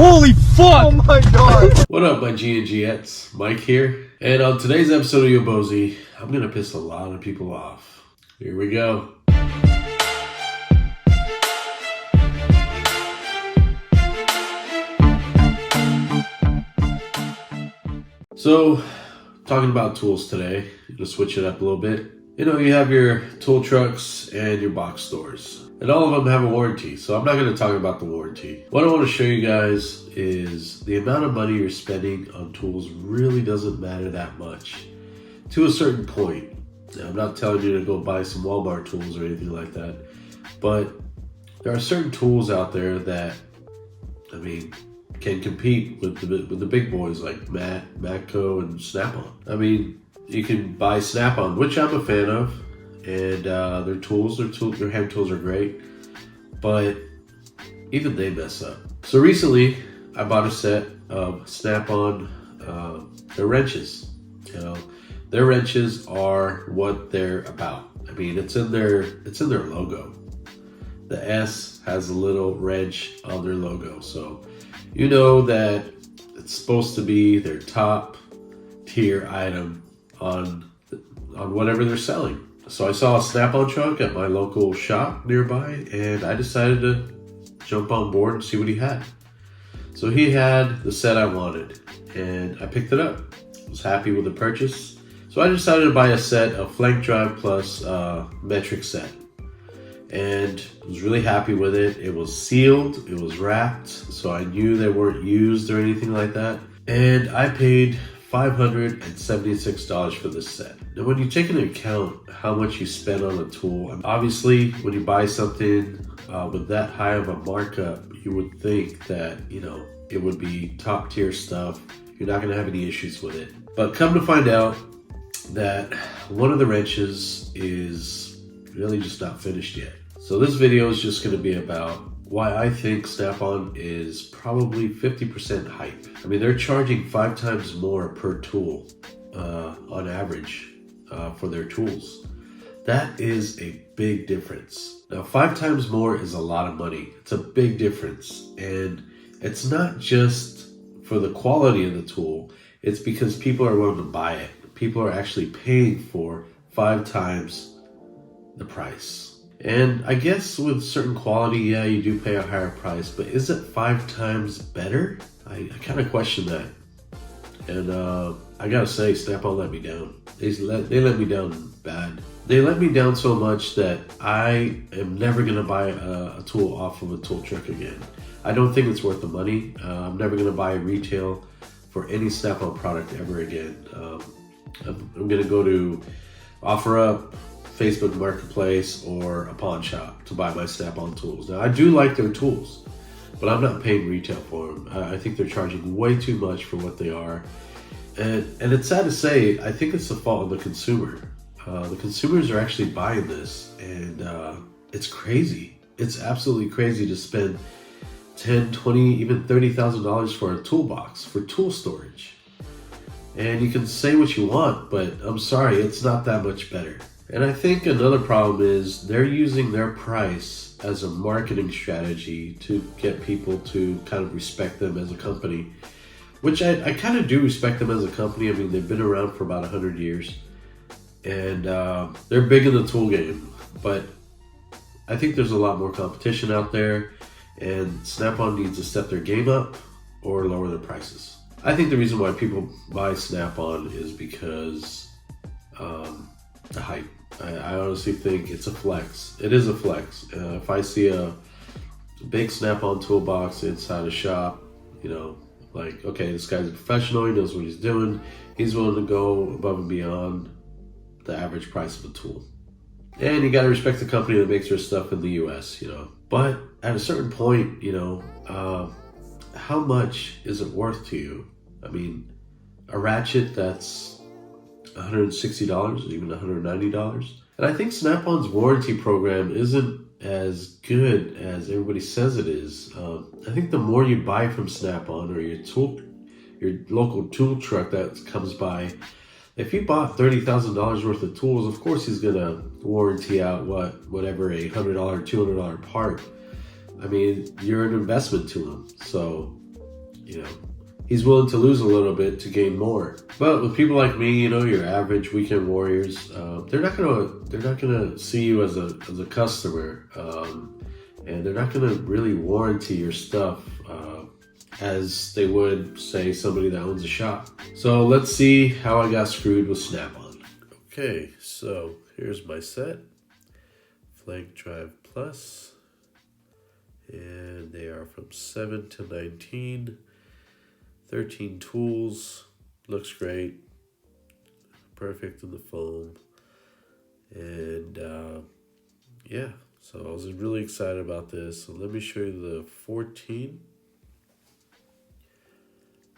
Holy fuck! Oh my god! What up, my G&Gettes? Mike here. And on today's episode of Yo Bozy, I'm gonna piss a lot of people off. Here we go. So, talking about tools today, to switch it up a little bit. You know, you have your tool trucks and your box stores. And all of them have a warranty, so I'm not going to talk about the warranty. What I want to show you guys is the amount of money you're spending on tools really doesn't matter that much. To a certain point. Now, I'm not telling you to go buy some Walmart tools or anything like that, but there are certain tools out there that, can compete with the big boys like Matco and Snap-on. You can buy Snap-on, which I'm a fan of, and their hand tools are great, but even they mess up. So recently, I bought a set of Snap-on, their wrenches. You know, their wrenches are what they're about. It's in their logo. The S has a little wrench on their logo, so you know that it's supposed to be their top tier item on whatever they're selling. So I saw a Snap-on truck at my local shop nearby, and I decided to jump on board and see what he had. So he had the set I wanted, and I picked it up. I was happy with the purchase. So I decided to buy a set of flank drive plus metric set. And I was really happy with it. It was sealed, it was wrapped, so I knew they weren't used or anything like that. And I paid $576 for this set. Now, when you take into account how much you spend on a tool, obviously when you buy something with that high of a markup, you would think that, it would be top tier stuff. You're not gonna have any issues with it. But come to find out that one of the wrenches is really just not finished yet. So this video is just gonna be about why I think Snap-on is probably 50% hype. They're charging 5 times more per tool on average for their tools. That is a big difference. Now, 5 times more is a lot of money. It's a big difference. And it's not just for the quality of the tool, it's because people are willing to buy it. People are actually paying for 5 times the price. And I guess with certain quality, yeah, you do pay a higher price, but is it 5 times better? I kind of question that. And I gotta say, Snap-on let me down. They let me down bad. They let me down so much that I am never gonna buy a tool off of a tool truck again. I don't think it's worth the money. I'm never gonna buy retail for any Snap-on product ever again. I'm gonna go to OfferUp, Facebook Marketplace, or a pawn shop to buy my Snap-on tools. Now, I do like their tools, but I'm not paying retail for them. I think they're charging way too much for what they are. And it's sad to say, I think it's the fault of the consumer. The consumers are actually buying this, and it's crazy. It's absolutely crazy to spend $10, $20, even $30,000 for a toolbox, for tool storage. And you can say what you want, but I'm sorry, it's not that much better. And I think another problem is they're using their price as a marketing strategy to get people to kind of respect them as a company, which I kind of do respect them as a company. They've been around for about 100 years, and they're big in the tool game, but I think there's a lot more competition out there, and Snap-on needs to step their game up or lower their prices. I think the reason why people buy Snap-on is because the hype. I honestly think it's a flex. It is a flex. If I see a big Snap-on toolbox inside a shop, okay, this guy's a professional, he knows what he's doing, he's willing to go above and beyond the average price of a tool. And you gotta respect the company that makes their stuff in the US, But at a certain point, how much is it worth to you? A ratchet that's $160, even $190. And I think Snap-on's warranty program isn't as good as everybody says it is. I think the more you buy from Snap-on or your local tool truck that comes by, if you bought $30,000 worth of tools, of course he's gonna warranty out whatever a $100, $200 part. You're an investment to him. So you know, he's willing to lose a little bit to gain more. But with people like me, you know, your average weekend warriors, they're not gonna see you as a customer, and they're not gonna really warranty your stuff as they would, say, somebody that owns a shop. So let's see how I got screwed with Snap-on. Okay, so here's my set, Flank Drive Plus, and they are from 7 to 19, 13 tools, looks great, perfect in the foam, and yeah, so I was really excited about this. So let me show you the 14.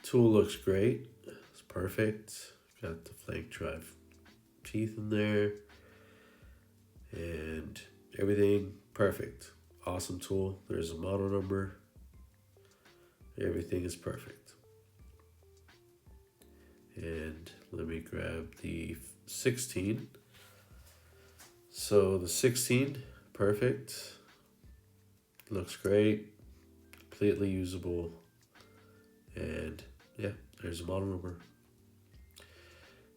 Tool looks great. It's perfect. Got the Flank Drive teeth in there. And everything perfect. Awesome tool. There's a model number. Everything is perfect. And let me grab the 16. So the 16, perfect. Looks great. Completely usable. And yeah, there's a model number.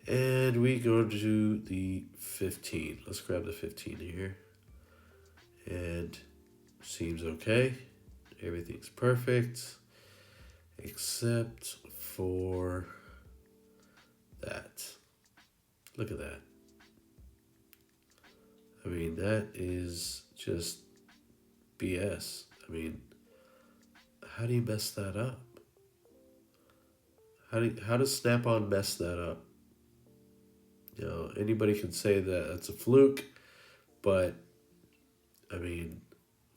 And we go to the 15. Let's grab the 15 here. And seems okay. Everything's perfect. Except for that. Look at that. I mean, that is just BS. I mean, how do you mess that up? How does Snap-on mess that up? You know, anybody can say that that's a fluke, but I mean,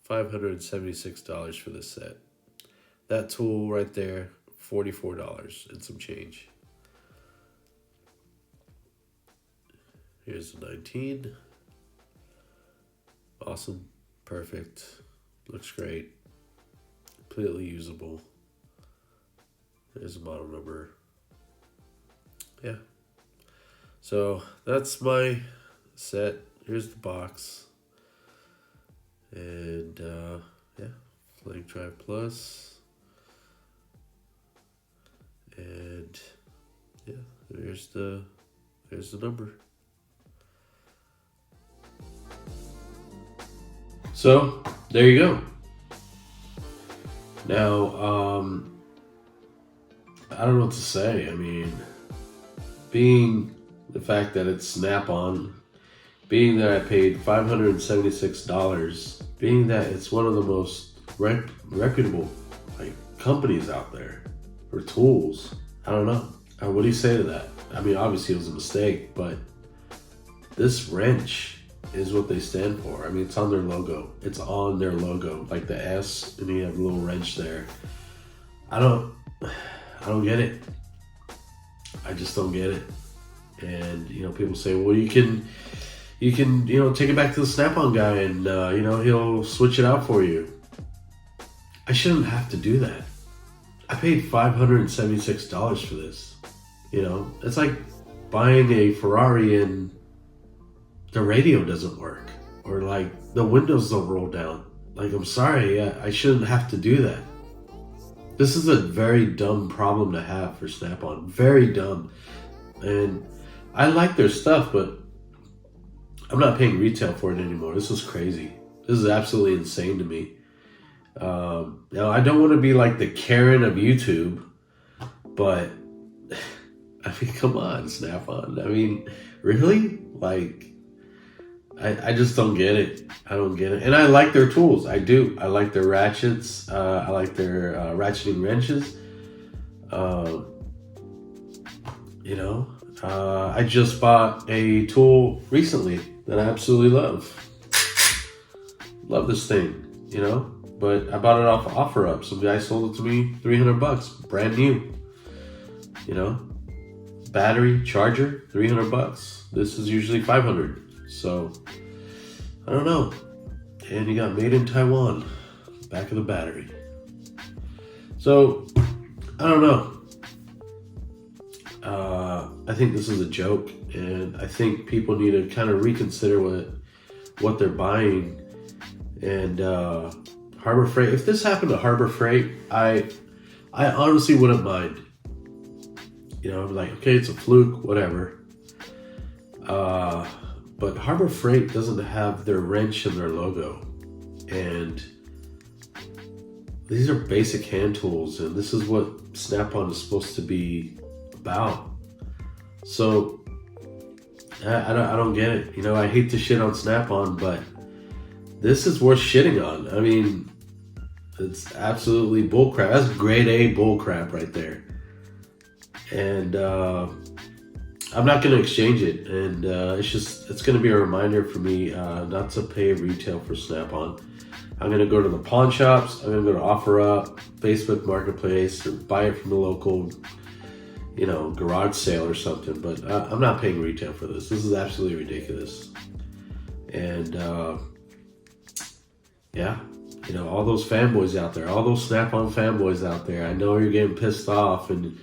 $576 for this set. That tool right there, $44 and some change. Here's the 19. Awesome, perfect, looks great, completely usable. There's a model number. Yeah. So that's my set. Here's the box. And yeah, Flank Drive Plus. And yeah, there's the number. So there you go. Now, I don't know what to say. I mean, being the fact that it's Snap-on, being that I paid $576, being that it's one of the most reputable companies out there for tools, I don't know. What do you say to that? I mean, obviously it was a mistake, but this wrench is what they stand for. I mean, it's on their logo. It's on their logo, like the S, and you have a little wrench there. I don't get it. I just don't get it. And, you know, people say, well, you can, you know, take it back to the Snap-on guy and, you know, he'll switch it out for you. I shouldn't have to do that. I paid $576 for this. You know, it's like buying a Ferrari and the radio doesn't work, or like the windows don't roll down. Like, I'm sorry, I shouldn't have to do that. This is a very dumb problem to have for Snap-on. Very dumb. And I like their stuff, but I'm not paying retail for it anymore. This is crazy. This is absolutely insane to me. Now, I don't want to be like the Karen of YouTube, but I mean, come on, Snap-on. I mean, really? Like, I just don't get it. I don't get it. And I like their tools. I do. I like their ratchets. I like their ratcheting wrenches. You know, I just bought a tool recently that I absolutely love. Love this thing, you know, but I bought it off OfferUp. Some guy sold it to me, $300, brand new. You know, battery, charger, $300. This is usually $500. So, I don't know. And you got made in Taiwan, back of the battery. So, I don't know. I think this is a joke, and I think people need to kind of reconsider what they're buying. And Harbor Freight, if this happened to Harbor Freight, I I honestly wouldn't mind. You know, I'm like, okay, it's a fluke, whatever. But Harbor Freight doesn't have their wrench in their logo. And these are basic hand tools, and this is what Snap-on is supposed to be about. So I don't get it. You know, I hate to shit on Snap-on, but this is worth shitting on. I mean, it's absolutely bullcrap. That's grade A bullcrap right there. And I'm not going to exchange it. And it's going to be a reminder for me not to pay retail for Snap-on. I'm going to go to the pawn shops. I'm going to go to OfferUp, Facebook Marketplace, or buy it from the local, you know, garage sale or something. But I'm not paying retail for this. This is absolutely ridiculous. And yeah, you know, all those fanboys out there, all those Snap-on fanboys out there, I know you're getting pissed off, and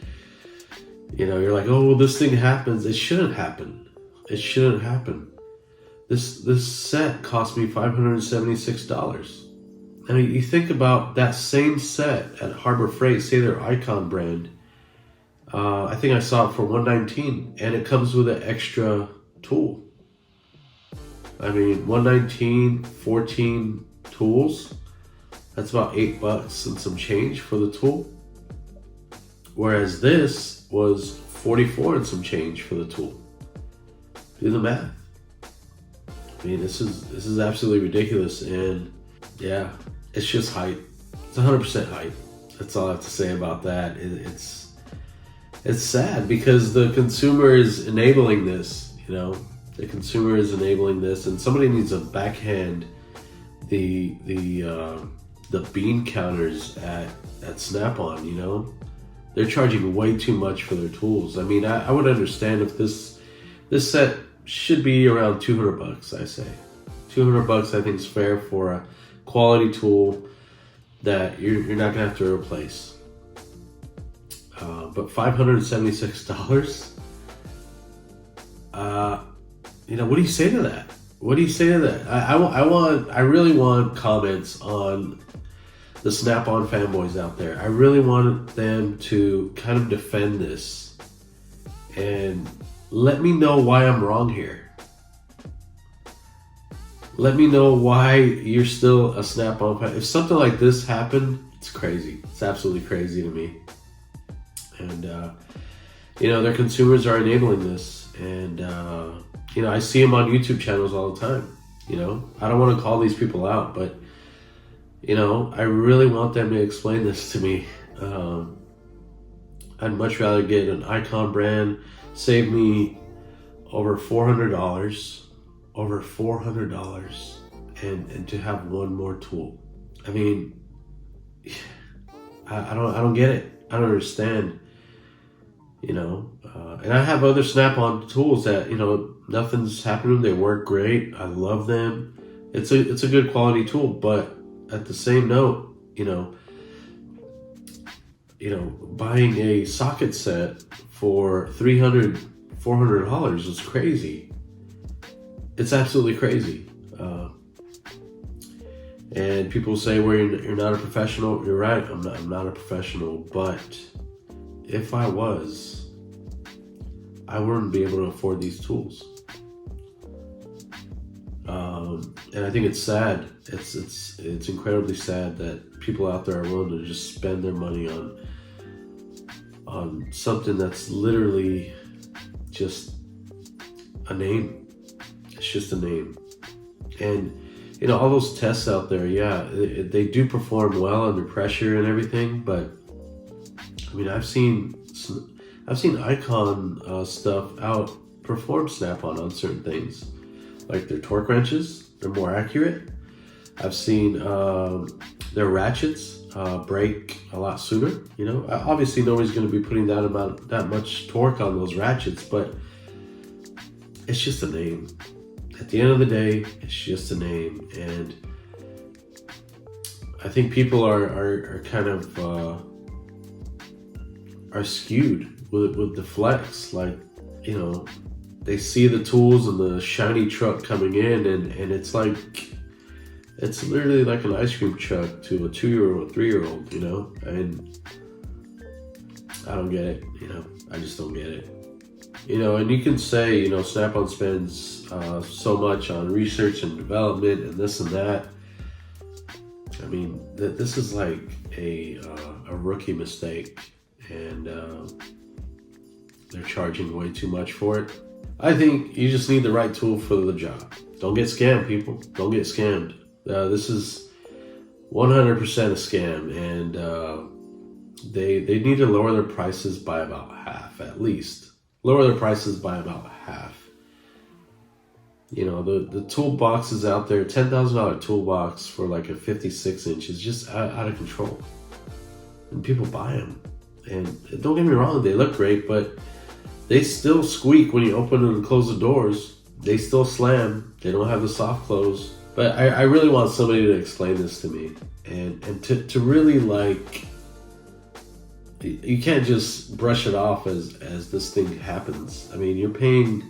you know, you're like, oh, well, this thing happens. It shouldn't happen. It shouldn't happen. This set cost me $576. I mean, you think about that same set at Harbor Freight, say their Icon brand. I think I saw it for $119, and it comes with an extra tool. I mean, $119, 14 tools. That's about $8 and some change for the tool. Whereas this was $44 and some change for the tool. Do the math. I mean, this is absolutely ridiculous, and yeah, it's just hype. It's 100% hype. That's all I have to say about that. It's sad because the consumer is enabling this. You know, the consumer is enabling this, and somebody needs to backhand the bean counters at Snap-on. You know, they're charging way too much for their tools. I mean, I would understand if this set should be around $200. I say $200. I think is fair for a quality tool that you're not gonna have to replace. But $576. You know, what do you say to that? What do you say to that? I really want comments on the Snap-on fanboys out there. I really want them to kind of defend this and let me know why I'm wrong here. Let me know why you're still a Snap-on fan. If something like this happened, it's crazy. It's absolutely crazy to me. And, you know, their consumers are enabling this. And, you know, I see them on YouTube channels all the time. You know, I don't want to call these people out, but, you know, I really want them to explain this to me. I'd much rather get an Icon brand, save me over $400, and to have one more tool. I mean, I don't get it. I don't understand. You know, and I have other Snap-on tools that, you know, nothing's happening. They work great. I love them. It's a good quality tool, but at the same note, you know, buying a socket set for $300, $400 is crazy. It's absolutely crazy. And people say, well, you're not a professional. You're right. I'm not a professional, but if I was, I wouldn't be able to afford these tools. And I think it's sad. It's incredibly sad that people out there are willing to just spend their money on something that's literally just a name. It's just a name. And, you know, all those tests out there, yeah, they do perform well under pressure and everything, but I mean, I've seen Icon stuff outperform Snap-on certain things, like their torque wrenches. They're more accurate. I've seen their ratchets break a lot sooner. You know, obviously nobody's going to be putting that much torque on those ratchets, but it's just a name. At the end of the day, it's just a name, and I think people are kind of are skewed with the flex. Like, you know, they see the tools and the shiny truck coming in, and it's like, it's literally like an ice cream truck to a 2-year-old, 3-year-old, you know? And I don't get it, you know, I just don't get it. You know, and you can say, you know, Snap-on spends so much on research and development and this and that. I mean, this is like a rookie mistake, and they're charging way too much for it. I think you just need the right tool for the job. Don't get scammed, people. Don't get scammed. This is 100% a scam, and they need to lower their prices by about half, at least. Lower their prices by about half. You know, the toolboxes out there, $10,000 toolbox for like a 56 inch is just out of control. And people buy them. And don't get me wrong, they look great, but they still squeak when you open and close the doors. They still slam. They don't have the soft close. But I really want somebody to explain this to me. And to really, like, you can't just brush it off as this thing happens. I mean, you're paying...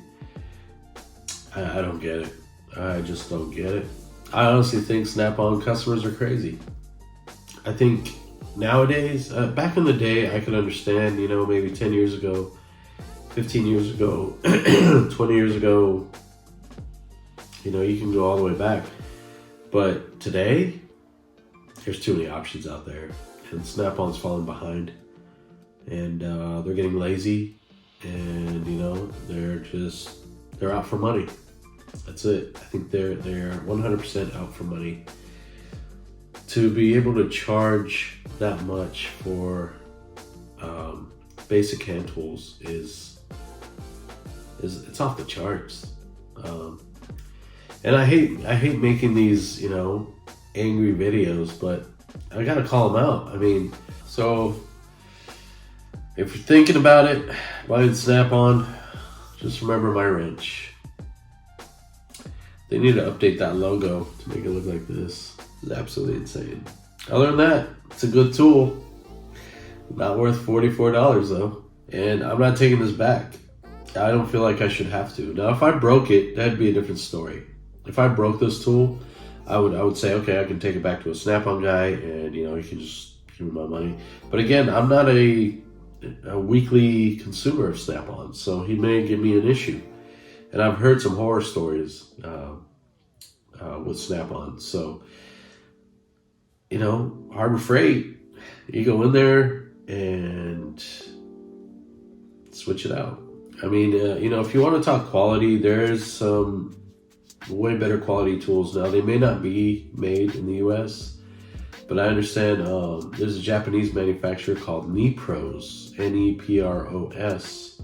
I don't get it. I just don't get it. I honestly think Snap-on customers are crazy. I think nowadays, back in the day, I could understand, you know, maybe 10 years ago, 15 years ago, 20 years ago, you know, you can go all the way back. But today, there's too many options out there, and Snap-on's falling behind, and they're getting lazy, and, you know, they're out for money. That's it. I think they're 100% out for money. To be able to charge that much for basic hand tools is it's off the charts. And I hate making these, you know, angry videos, but I gotta call them out. I mean, so if you're thinking about it, buying Snap-on, just remember my wrench. They need to update that logo to make it look like this. It's absolutely insane. Other than that, it's a good tool. Not worth $44 though. And I'm not taking this back. I don't feel like I should have to. Now, if I broke it, that'd be a different story. If I broke this tool, I would say, okay, I can take it back to a Snap-on guy, and, you know, he can just give me my money. But again, I'm not a weekly consumer of Snap-on, so he may give me an issue. And I've heard some horror stories with Snap-on. So, you know, Harbor Freight, you go in there and switch it out. I mean, you know, if you want to talk quality, there's some way better quality tools now. They may not be made in the US, but I understand there's a Japanese manufacturer called Nepros, Nepros.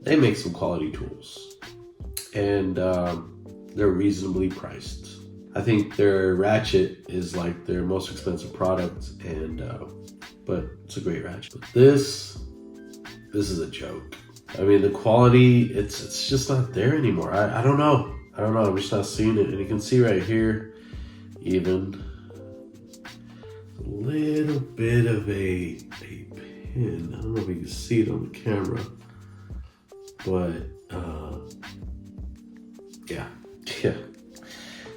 They make some quality tools, and they're reasonably priced. I think their ratchet is like their most expensive product, and but it's a great ratchet. But this is a joke. I mean, the quality, it's just not there anymore. I don't know. I'm just not seeing it. And you can see right here, even a little bit of a pin. I don't know if you can see it on the camera, but yeah.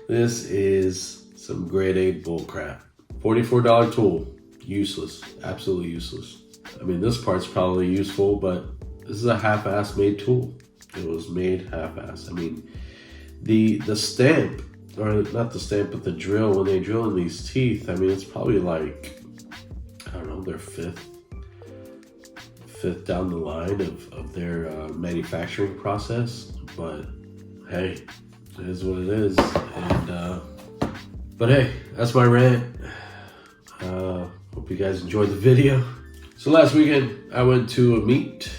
This is some grade A bullcrap. $44 tool, useless, absolutely useless. I mean, this part's probably useful, but this is a half-ass made tool. It was made half-ass. I mean, the stamp, or not the stamp, but the drill, when they drill in these teeth, I mean, it's probably like, I don't know, their fifth down the line of their manufacturing process. But hey, it is what it is. And but hey, that's my rant. Hope you guys enjoyed the video. So last weekend I went to a meet.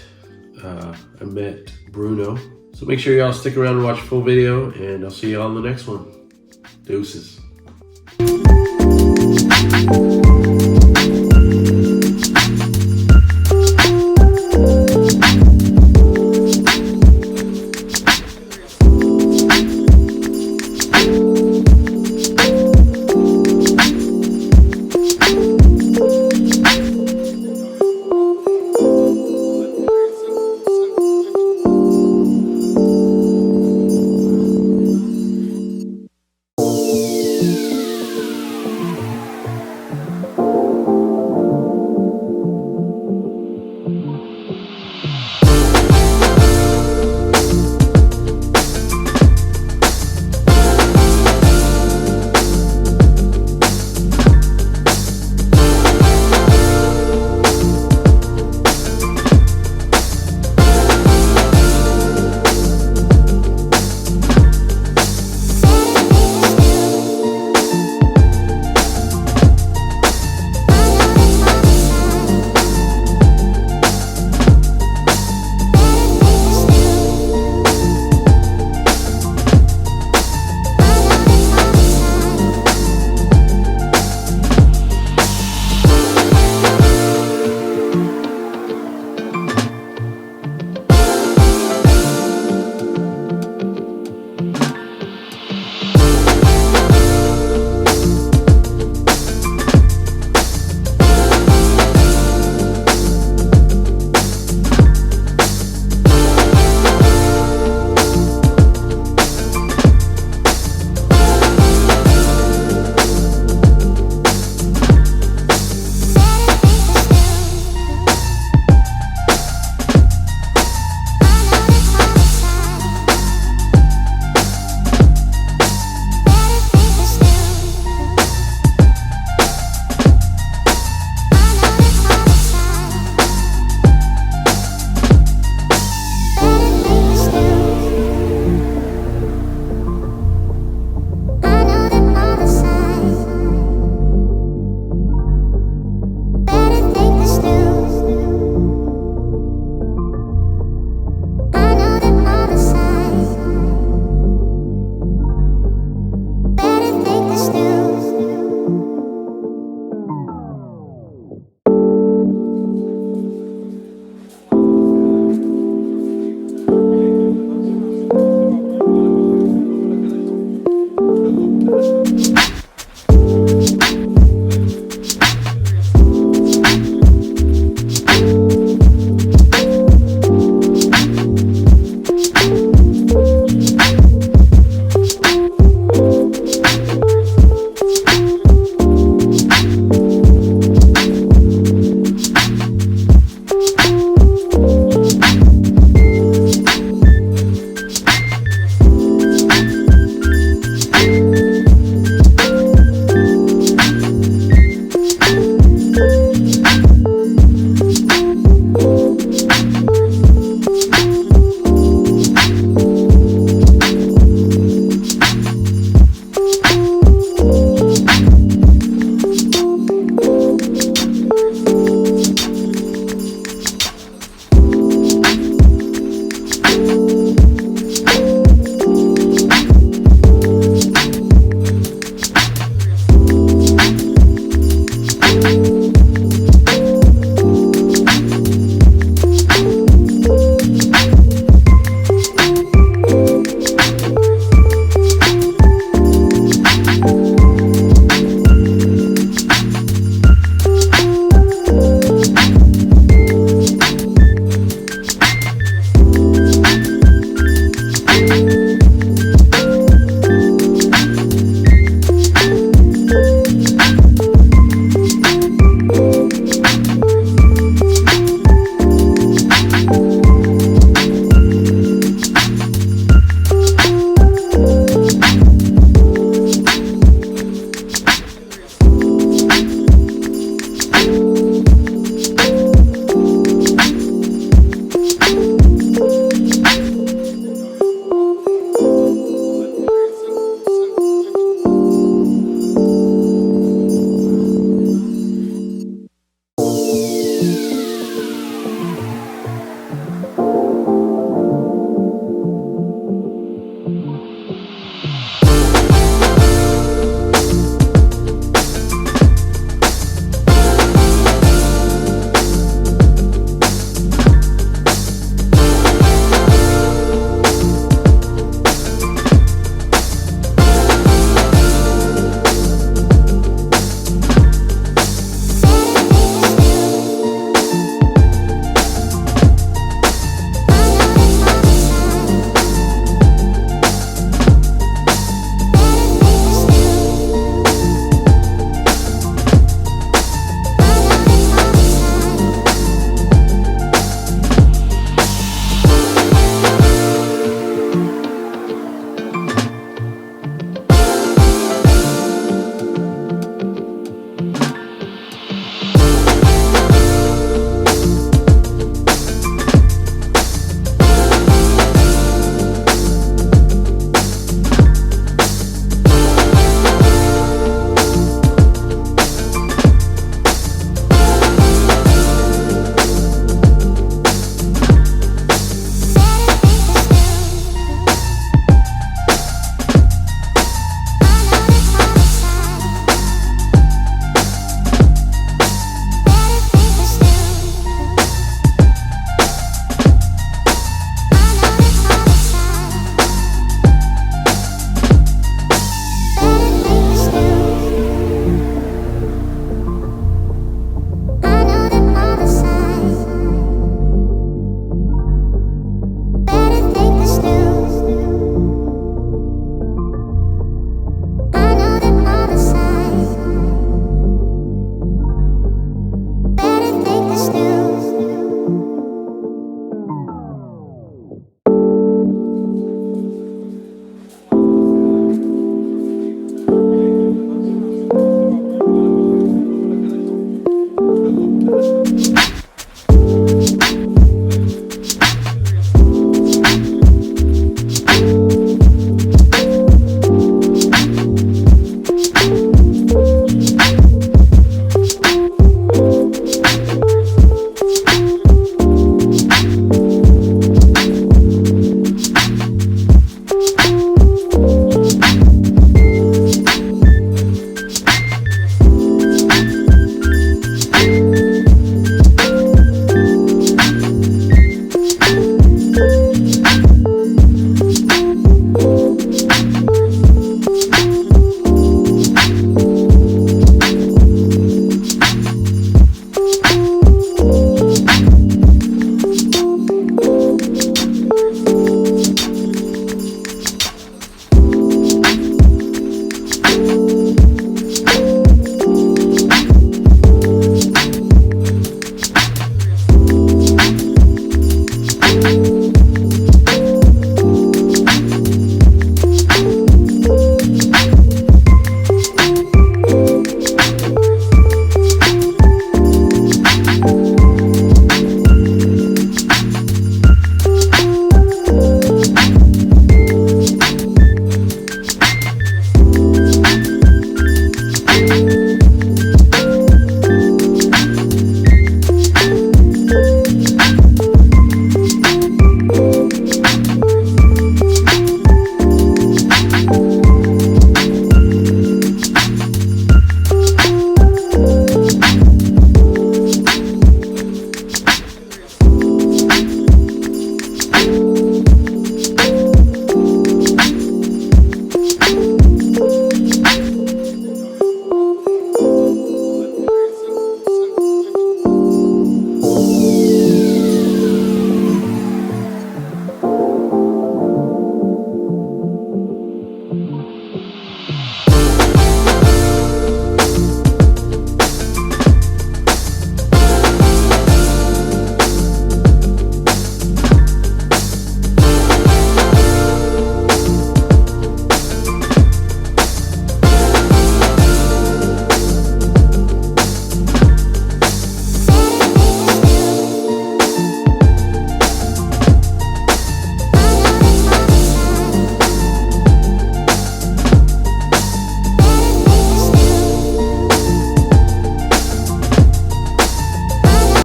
I met Bruno. So make sure y'all stick around and watch the full video, and I'll see y'all on the next one. Deuces.